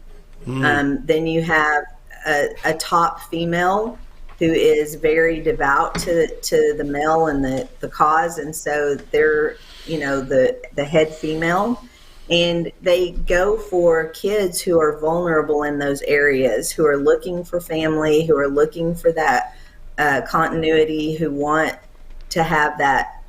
Then you have a top female who is very devout to the male and the cause. And so they're, the head female. And they go for kids who are vulnerable in those areas, who are looking for family, who are looking for that continuity, who want to have that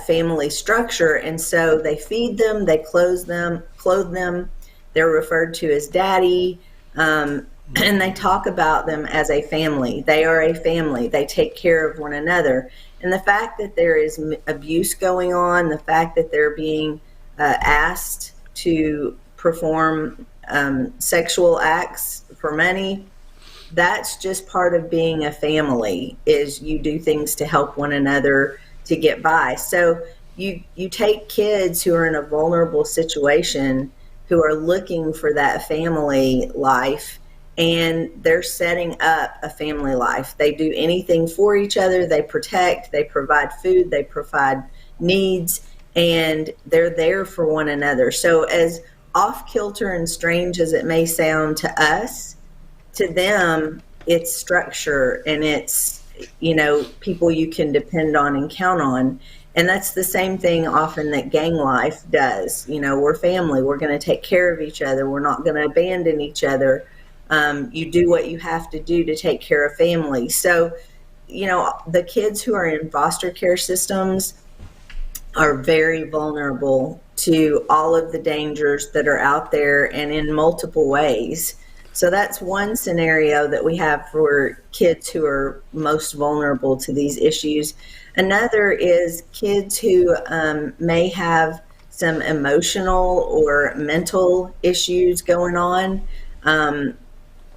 family structure. And so they feed them, they clothe them. They're referred to as daddy, and they talk about them as a family. They are a family. They take care of one another. And the fact that there is abuse going on, the fact that they're being asked to perform sexual acts for money, that's just part of being a family, is you do things to help one another to get by. So you take kids who are in a vulnerable situation, who are looking for that family life, and they're setting up a family life. They do anything for each other. They protect, they provide food, they provide needs, and they're there for one another. So as off-kilter and strange as it may sound to us, to them, it's structure, and it's, people you can depend on and count on. And that's the same thing often that gang life does. We're family. We're going to take care of each other. We're not going to abandon each other. You do what you have to do to take care of family. So, the kids who are in foster care systems are very vulnerable to all of the dangers that are out there, and in multiple ways. So that's one scenario that we have for kids who are most vulnerable to these issues. Another is kids who may have some emotional or mental issues going on. And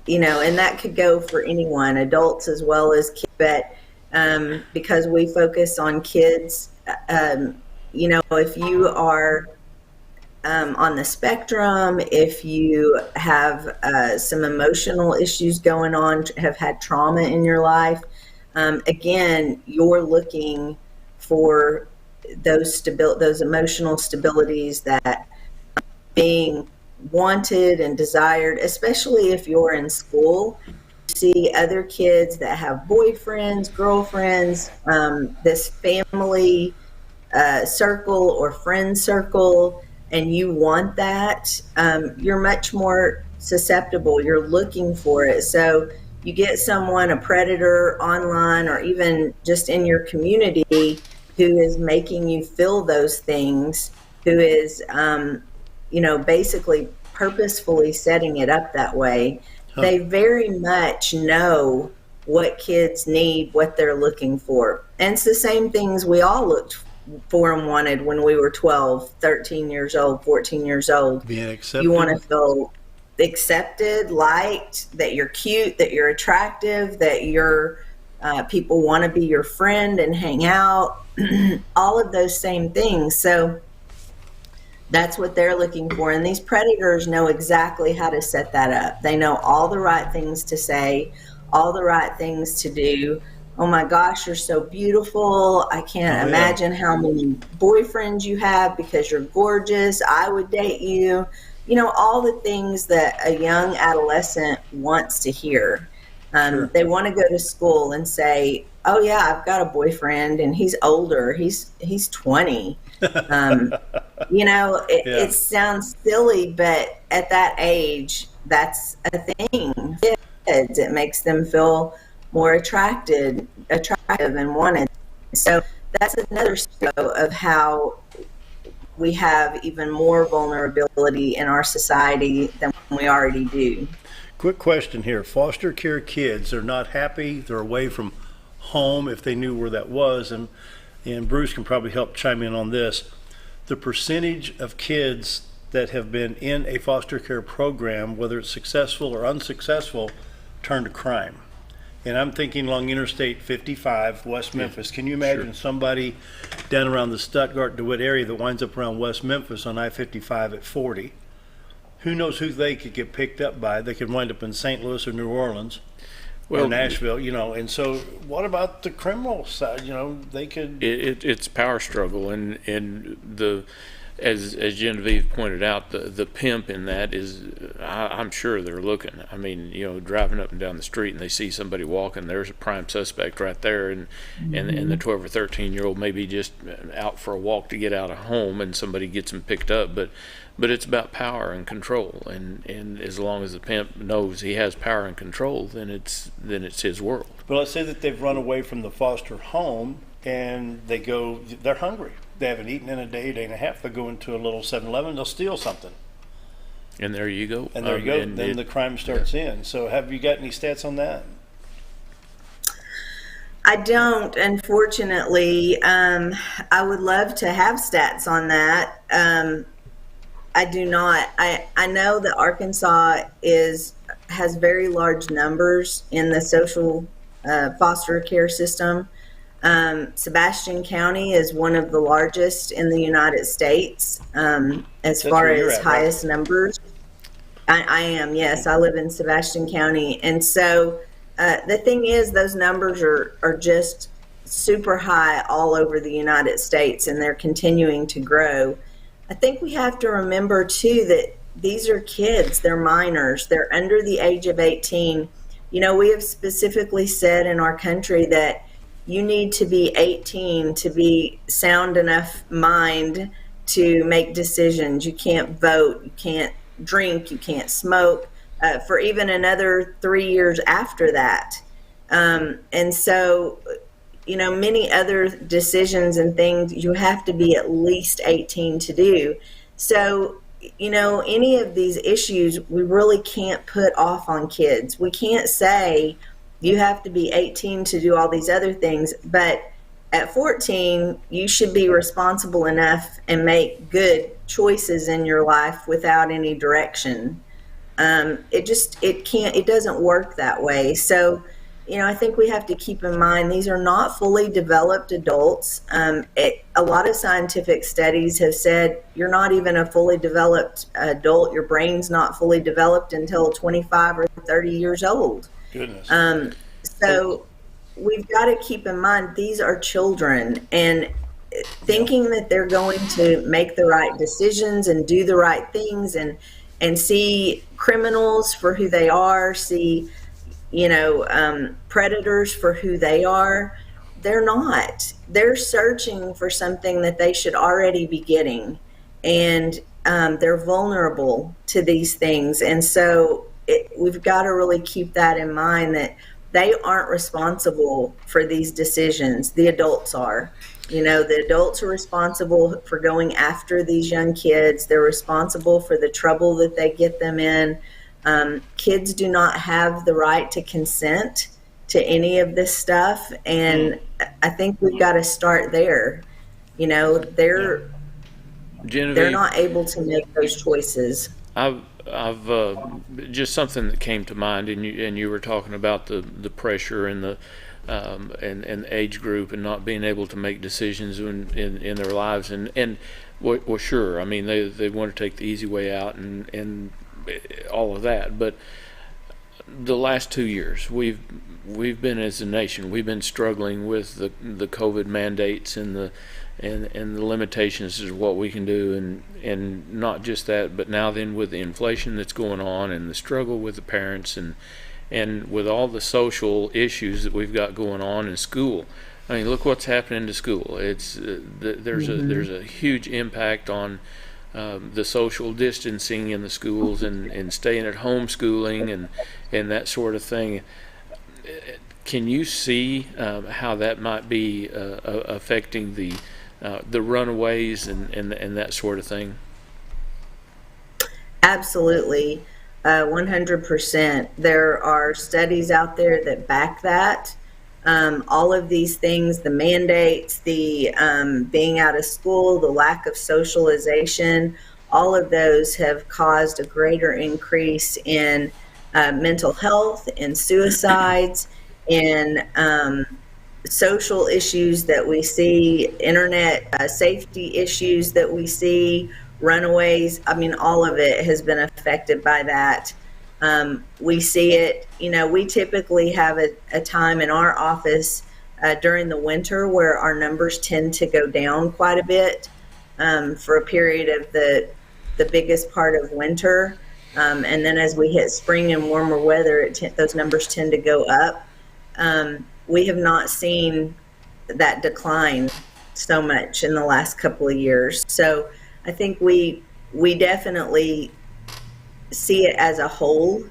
that could go for anyone, adults as well as kids. But because we focus on kids, if you are on the spectrum, if you have some emotional issues going on, have had trauma in your life, again, you're looking for those emotional stabilities that being wanted and desired, especially if you're in school. You see other kids that have boyfriends, girlfriends, this family circle or friend circle, and you want that, you're much more susceptible. You're looking for it. So you get someone, a predator online or even just in your community, who is making you feel those things, who is, basically purposefully setting it up that way. They very much know what kids need, what they're looking for. And it's the same things we all looked for and wanted when we were 12, 13 years old, 14 years old. Being accepted. You want to feel accepted, liked, that you're cute, that you're attractive, that people want to be your friend and hang out, all of those same things. So that's what they're looking for. And these predators know exactly how to set that up. They know all the right things to say, all the right things to do. Oh my gosh, you're so beautiful. I can't imagine how many boyfriends you have because you're gorgeous. I would date you. All the things that a young adolescent wants to hear. They want to go to school and say, oh yeah, I've got a boyfriend and he's older. He's 20. It sounds silly, but at that age, that's a thing. Kids, it makes them feel more attractive and wanted. So that's another step of how we have even more vulnerability in our society than we already do. Quick question here. Foster care kids are not happy. They're away from home, if they knew where that was. And Bruce can probably help chime in on this. The percentage of kids that have been in a foster care program, whether it's successful or unsuccessful, turn to crime. And I'm thinking along Interstate 55, West Memphis. Can you imagine somebody down around the Stuttgart, DeWitt area that winds up around West Memphis on I-55 at 40? Who knows who they could get picked up by? They could wind up in St. Louis or New Orleans or Nashville, And so what about the criminal side? They could... It's power struggle, and as Genevieve pointed out, the pimp in that is, I'm sure they're looking. I mean, driving up and down the street and they see somebody walking, there's a prime suspect right there, and the 12 or 13-year-old may be just out for a walk to get out of home, and somebody gets him picked up. But it's about power and control, and as long as the pimp knows he has power and control, then it's his world. But let's say that they've run away from the foster home and they're hungry. They haven't eaten in a day and a half. They go into a little 7-Eleven, they'll steal something. And there you go. And there you go. Then the crime starts in. So have you got any stats on that? I don't, unfortunately. I would love to have stats on that. I do not. I know that Arkansas has very large numbers in the social foster care system. Sebastian County is one of the largest in the United States as far as highest numbers. I am, yes. I live in Sebastian County. And so the thing is, those numbers are just super high all over the United States, and they're continuing to grow. I think we have to remember, too, that these are kids. They're minors. They're under the age of 18. We have specifically said in our country that you need to be 18 to be sound enough mind to make decisions. You can't vote, you can't drink, you can't smoke for even another 3 years after that. And so, many other decisions and things you have to be at least 18 to do. So, any of these issues we really can't put off on kids. We can't say you have to be 18 to do all these other things, but at 14, you should be responsible enough and make good choices in your life without any direction. It doesn't work that way. So, I think we have to keep in mind these are not fully developed adults. A lot of scientific studies have said you're not even a fully developed adult. Your brain's not fully developed until 25 or 30 years old. Goodness. So we've got to keep in mind these are children, and thinking that they're going to make the right decisions and do the right things and see criminals for who they are, see predators for who they are. They're not. They're searching for something that they should already be getting, and they're vulnerable to these things. And so we've got to really keep that in mind, that they aren't responsible for these decisions. The adults are. The adults are responsible for going after these young kids. They're responsible for the trouble that they get them in. Kids do not have the right to consent to any of this stuff, and I think we've got to start there. They're not able to make those choices. I've just something that came to mind, and you were talking about the pressure and the and age group and not being able to make decisions in their lives, and well, sure, I mean they want to take the easy way out and all of that, but the last 2 years we've been, as a nation, we've been struggling with the COVID mandates and the limitations of what we can do, and not just that, but now then with the inflation that's going on and the struggle with the parents and with all the social issues that we've got going on in school. I mean, look what's happening to school. It's there's a huge impact on the social distancing in the schools and staying at home schooling and that sort of thing. Can you see how that might be affecting the runaways and that sort of thing? Absolutely, 100%. There are studies out there that back that. All of these things, the mandates, the being out of school, the lack of socialization, all of those have caused a greater increase in mental health and suicides and social issues that we see, internet safety issues that we see, runaways. I mean, all of it has been affected by that. We see it, we typically have a time in our office during the winter where our numbers tend to go down quite a bit for a period of the biggest part of winter. And then as we hit spring and warmer weather, those numbers tend to go up. We have not seen that decline so much in the last couple of years. So I think we definitely see it as a whole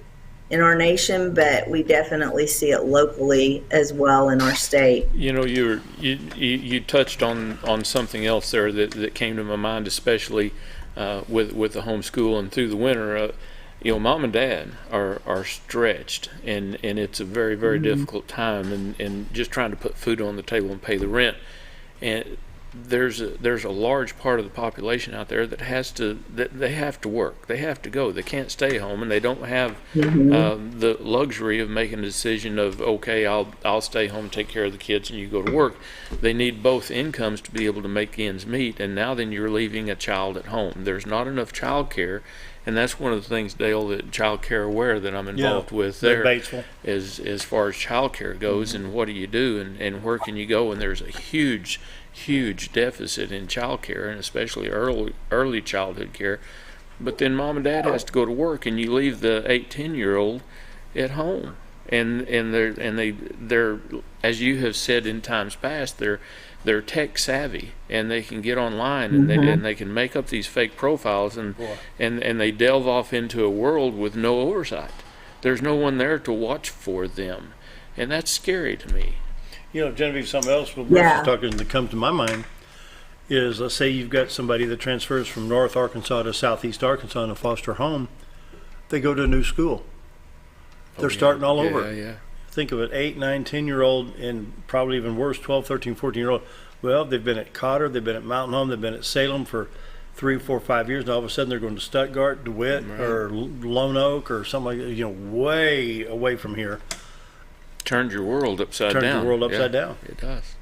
in our nation, but we definitely see it locally as well in our state. You touched on something else there that came to my mind, especially with the homeschool and through the winter. Mom and dad are stretched, and it's a very, very difficult time, and just trying to put food on the table and pay the rent. And there's a large part of the population out there that they have to work. They have to go. They can't stay home, and they don't have the luxury of making a decision of, okay, I'll stay home and take care of the kids and you go to work. They need both incomes to be able to make ends meet, and now then you're leaving a child at home. There's not enough child care, and that's one of the things, Dale, that Child Care Aware that I'm involved with there, as far as child care goes, and what do you do and where can you go, and there's a huge deficit in child care, and especially early childhood care. But then mom and dad has to go to work, and you leave the 8-10-year-old at home, and they're as you have said in times past, they're tech savvy, and they can get online and they can make up these fake profiles and they delve off into a world with no oversight. There's no one there to watch for them, and that's scary to me. Genevie, something else we're talking that comes to my mind is, let's say you've got somebody that transfers from North Arkansas to Southeast Arkansas in a foster home. They go to a new school. They're starting all over. think of an 8, 9, 10-year-old, and probably even worse, 12, 13, 14-year-old. Well, they've been at Cotter, they've been at Mountain Home, they've been at Salem for 3, 4, 5 years, and all of a sudden they're going to Stuttgart, DeWitt, or Lone Oak, or something like that, way away from here. Turns your world upside down. Turns your world upside down. It does.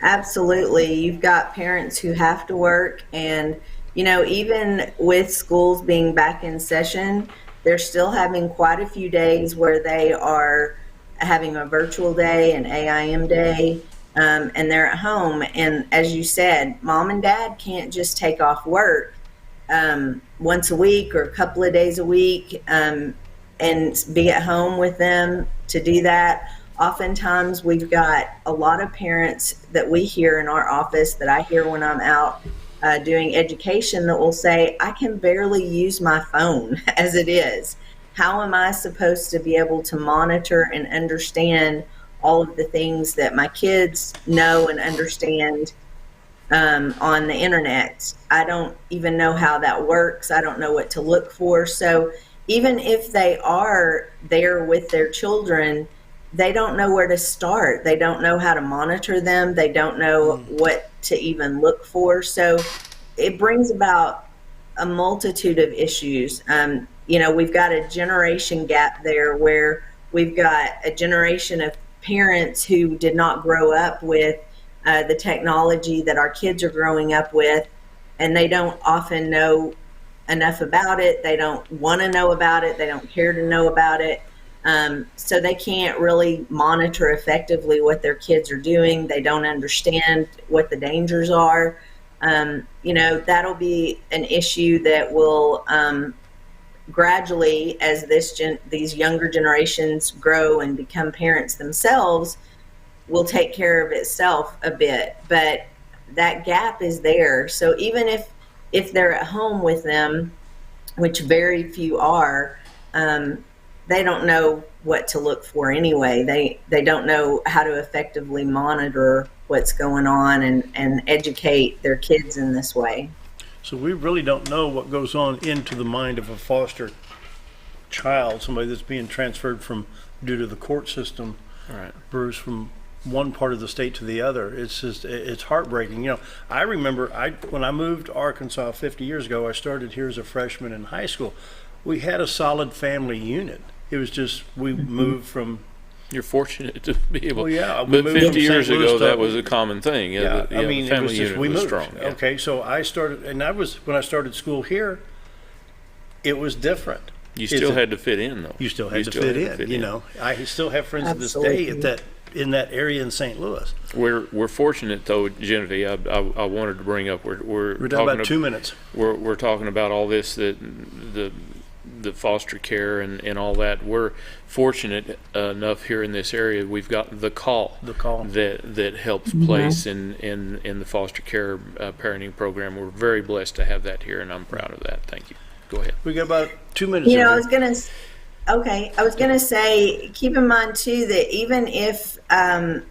Absolutely. You've got parents who have to work, and even with schools being back in session, they're still having quite a few days where they are having a virtual day, an AIM day, and they're at home. And as you said, mom and dad can't just take off work once a week or a couple of days a week and be at home with them to do that. Oftentimes we've got a lot of parents that we hear in our office, that I hear when I'm out doing education, that will say, I can barely use my phone as it is. How am I supposed to be able to monitor and understand all of the things that my kids know and understand on the internet? I don't even know how that works. I don't know what to look for. So even if they are there with their children, they don't know where to start. They don't know how to monitor them. They don't know what to even look for. So it brings about a multitude of issues. We've got a generation gap there, where we've got a generation of parents who did not grow up with the technology that our kids are growing up with, and they don't often know enough about it. They don't want to know about it. They don't care to know about it. So they can't really monitor effectively what their kids are doing. They don't understand what the dangers are. That'll be an issue that will gradually, as these younger generations grow and become parents themselves, will take care of itself a bit. But that gap is there. So even if they're at home with them, which very few are, they don't know what to look for anyway. They don't know how to effectively monitor what's going on and educate their kids in this way. So we really don't know what goes on into the mind of a foster child, somebody that's being transferred due to the court system, right, Bruce, from one part of the state to the other. It's heartbreaking. I remember when I moved to Arkansas 50 years ago, I started here as a freshman in high school. We had a solid family unit. It was just, we moved from... You're fortunate to be able... Well, yeah. But 50 years ago, that was a common thing. Yeah, the family unit was strong. Yeah. Okay, so I started, and when I started school here, it was different. You still had to fit in, though. You still had to fit in. I still have friends to this day in that area in St. Louis. We're fortunate, though, Genevie. I wanted to bring up. We're talking about 2 minutes. We're talking about all this, the foster care and all that. We're fortunate enough here in this area. We've got the call that helps place in the foster care parenting program. We're very blessed to have that here, and I'm proud of that. Thank you. Go ahead. We got about 2 minutes. I was gonna say, keep in mind too that even if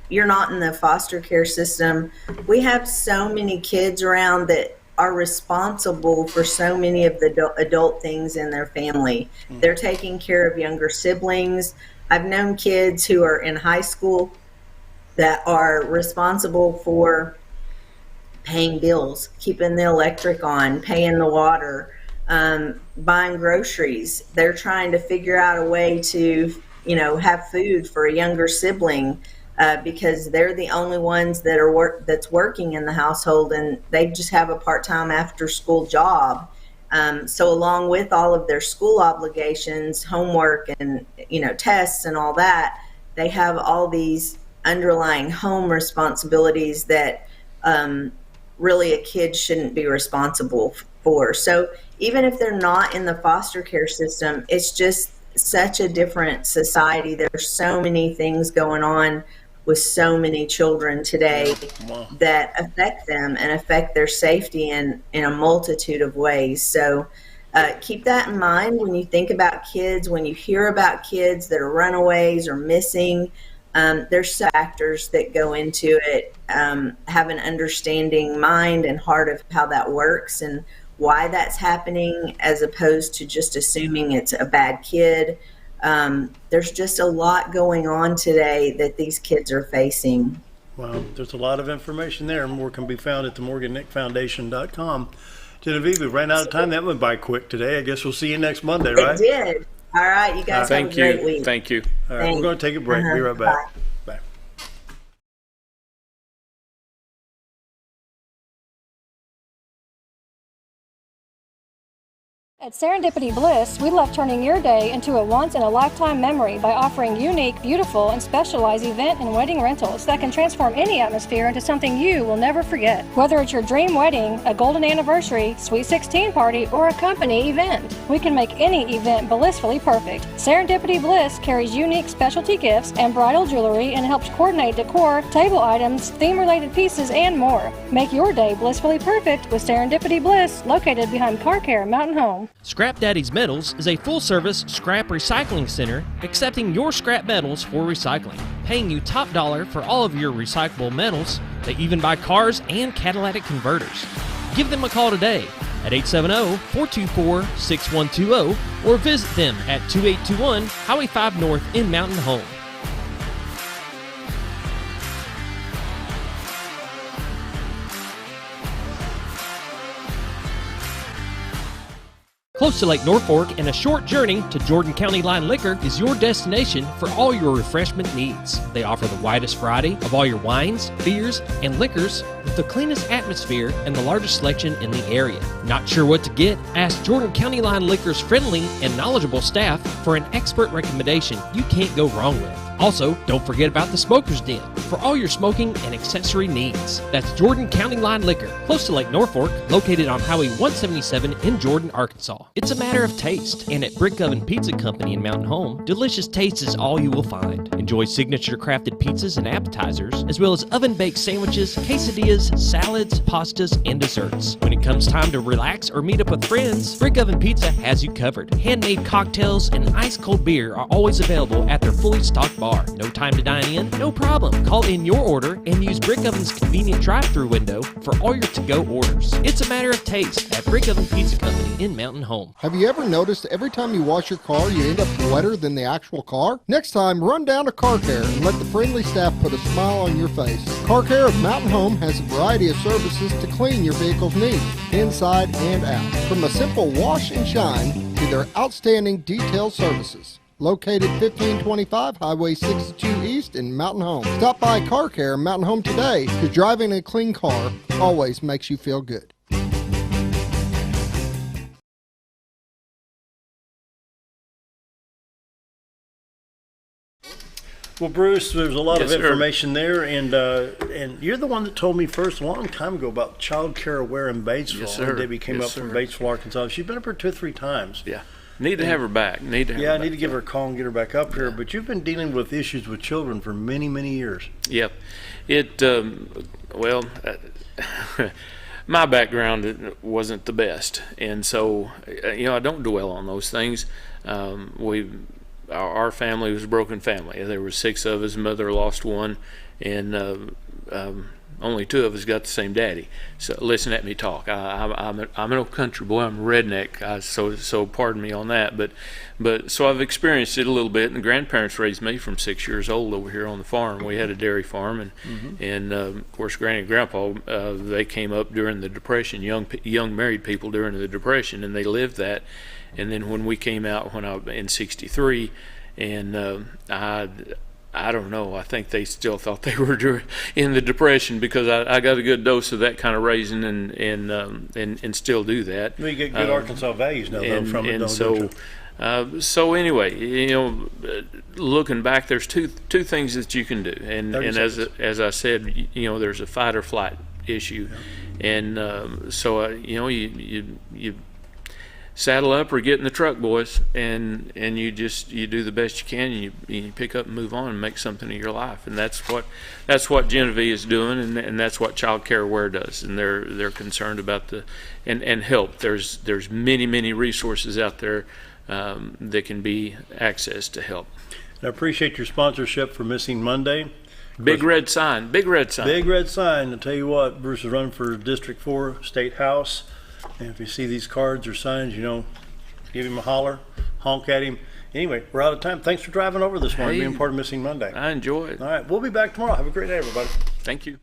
you're not in the foster care system, we have so many kids around that are responsible for so many of the adult things in their family. Mm-hmm. They're taking care of younger siblings. I've known kids who are in high school that are responsible for paying bills, keeping the electric on, paying the water, buying groceries. They're trying to figure out a way to, have food for a younger sibling. Because they're the only ones that's working in the household, and they just have a part-time after-school job. So along with all of their school obligations, homework, and tests and all that, they have all these underlying home responsibilities that really a kid shouldn't be responsible for. So even if they're not in the foster care system, it's just such a different society. There's so many things going on with so many children today that affect them and affect their safety in a multitude of ways. So keep that in mind when you think about kids, when you hear about kids that are runaways or missing. There's factors that go into it. Have an understanding mind and heart of how that works and why that's happening, as opposed to just assuming it's a bad kid. There's just a lot going on today that these kids are facing. Well, there's a lot of information there. More can be found at themorgannickfoundation.com. Genevieve, we ran out of time. That went by quick today. I guess we'll see you next Monday, right? It did. All right, you guys have a great week. Thank you. All right, we're going to take a break. Be right back. Bye. At Serendipity Bliss, we love turning your day into a once-in-a-lifetime memory by offering unique, beautiful, and specialized event and wedding rentals that can transform any atmosphere into something you will never forget. Whether it's your dream wedding, a golden anniversary, sweet 16 party, or a company event, we can make any event blissfully perfect. Serendipity Bliss carries unique specialty gifts and bridal jewelry and helps coordinate decor, table items, theme-related pieces, and more. Make your day blissfully perfect with Serendipity Bliss, located behind Car Care Mountain Home. Scrap Daddy's Metals is a full-service scrap recycling center accepting your scrap metals for recycling, paying you top dollar for all of your recyclable metals. They even buy cars and catalytic converters. Give them a call today at 870-424-6120 or visit them at 2821 Highway 5 North in Mountain Home. Close to Lake Norfolk and a short journey to Jordan County Line Liquor is your destination for all your refreshment needs. They offer the widest variety of all your wines, beers, and liquors with the cleanest atmosphere and the largest selection in the area. Not sure what to get? Ask Jordan County Line Liquor's friendly and knowledgeable staff for an expert recommendation you can't go wrong with. Also, don't forget about the Smoker's Den for all your smoking and accessory needs. That's Jordan County Line Liquor, close to Lake Norfolk, located on Highway 177 in Jordan, Arkansas. It's a matter of taste, and at Brick Oven Pizza Company in Mountain Home, delicious taste is all you will find. Enjoy signature crafted pizzas and appetizers, as well as oven-baked sandwiches, quesadillas, salads, pastas, and desserts. When it comes time to relax or meet up with friends, Brick Oven Pizza has you covered. Handmade cocktails and ice-cold beer are always available at their fully stocked bar. No time to dine in? No problem. Call in your order and use Brick Oven's convenient drive-thru window for all your to-go orders. It's a matter of taste at Brick Oven Pizza Company in Mountain Home. Have you ever noticed every time you wash your car, you end up wetter than the actual car? Next time, run down to Car Care and let the friendly staff put a smile on your face. Car Care of Mountain Home has a variety of services to clean your vehicle's needs, inside and out. From a simple wash and shine to their outstanding detail services. Located 1525 Highway 62 East in Mountain Home. Stop by Car Care Mountain Home today, because driving a clean car always makes you feel good. Well, Bruce, there's a lot of information there, and you're the one that told me first a long time ago about child care aware in Batesville. Yes, sir. Debbie came up from Batesville, Arkansas. She's been up here 2 or 3 times. Yeah. Need to have her back. I need to give her a call and get her back up here. But you've been dealing with issues with children for many, many years. Yep. My background wasn't the best, and so I don't dwell on those things. Our family was a broken family. There were 6 of us. Mother lost one, and only 2 of us got the same daddy. So listen at me talk. I'm an old country boy. I'm a redneck. So pardon me on that. But so I've experienced it a little bit. And the grandparents raised me from 6 years old over here on the farm. We had a dairy farm, and of course, Granny and Grandpa they came up during the Depression. Young married people during the Depression, and they lived that. And then when we came out in '63, and I don't know. I think they still thought they were in the Depression, because I got a good dose of that kind of raising and still do that. Well, you get good Arkansas values now, though, from it, don't you? So anyway, looking back, there's two things that you can do, and as I said, there's a fight or flight issue, and so you saddle up or get in the truck, boys, and you do the best you can, and you pick up and move on and make something of your life. And that's what Genevie is doing, and that's what Child Care Aware does. And they're concerned about and help. There's many resources out there that can be accessed to help. And I appreciate your sponsorship for Missing Monday. Big red sign. Big red sign. I'll tell you what, Bruce is running for District 4 State House. And if you see these cards or signs, give him a holler, honk at him. Anyway, we're out of time. Thanks for driving over this morning, being part of Missing Monday. I enjoy it. All right, we'll be back tomorrow. Have a great day, everybody. Thank you.